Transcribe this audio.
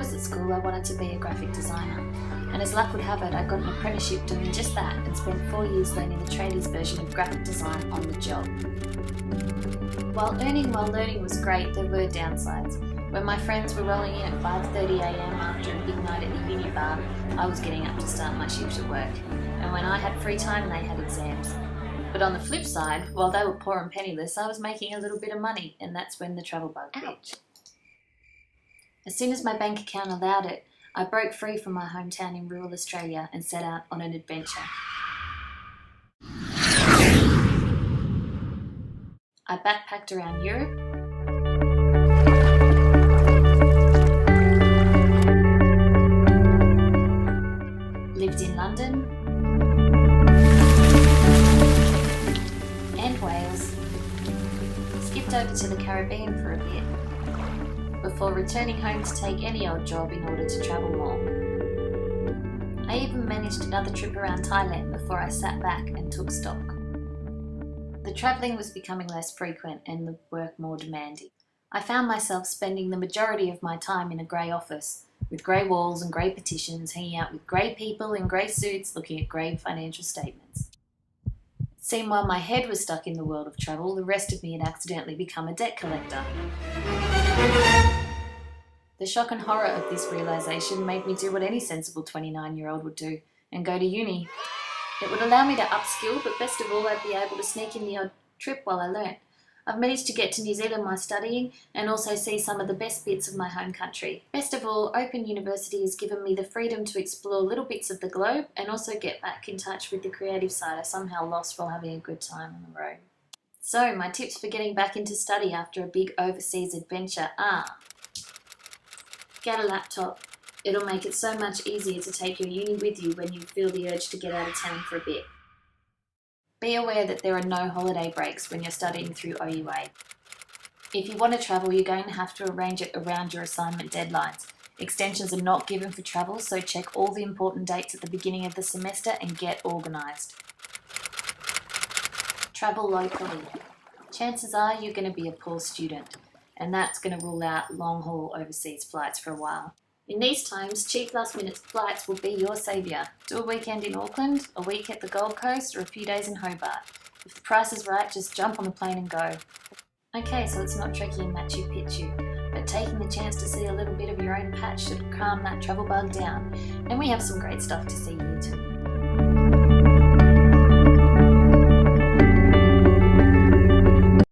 was at school, I wanted to be a graphic designer, and as luck would have it, I got an apprenticeship doing just that and spent 4 years learning the tradies version of graphic design on the job. While learning was great, there were downsides. When my friends were rolling in at 5:30am after a big night at the uni bar, I was getting up to start my shift at work, and when I had free time, they had exams. But on the flip side, while they were poor and penniless, I was making a little bit of money, and that's when the travel bug hit. As soon as my bank account allowed it, I broke free from my hometown in rural Australia and set out on an adventure. I backpacked around Europe, lived in London and Wales, skipped over to the Caribbean for a bit, before returning home to take any old job in order to travel more. I even managed another trip around Thailand before I sat back and took stock. The travelling was becoming less frequent and the work more demanding. I found myself spending the majority of my time in a grey office, with grey walls and grey petitions, hanging out with grey people in grey suits looking at grey financial statements. It seemed while my head was stuck in the world of travel, the rest of me had accidentally become a debt collector. The shock and horror of this realisation made me do what any sensible 29-year-old would do, and go to uni. It would allow me to upskill, but best of all, I'd be able to sneak in the odd trip while I learnt. I've managed to get to New Zealand while studying and also see some of the best bits of my home country. Best of all, Open University has given me the freedom to explore little bits of the globe and also get back in touch with the creative side I somehow lost while having a good time on the road. So, my tips for getting back into study after a big overseas adventure are: get a laptop. It'll make it so much easier to take your uni with you when you feel the urge to get out of town for a bit. Be aware that there are no holiday breaks when you're studying through OUA. If you want to travel, you're going to have to arrange it around your assignment deadlines. Extensions are not given for travel, so check all the important dates at the beginning of the semester and get organised. Travel locally. Chances are you're going to be a poor student, and that's going to rule out long-haul overseas flights for a while. In these times, cheap last-minute flights will be your saviour. Do a weekend in Auckland, a week at the Gold Coast, or a few days in Hobart. If the price is right, just jump on the plane and go. Okay, so it's not tricky and Machu Picchu, but taking the chance to see a little bit of your own patch should calm that travel bug down, and we have some great stuff to see here too.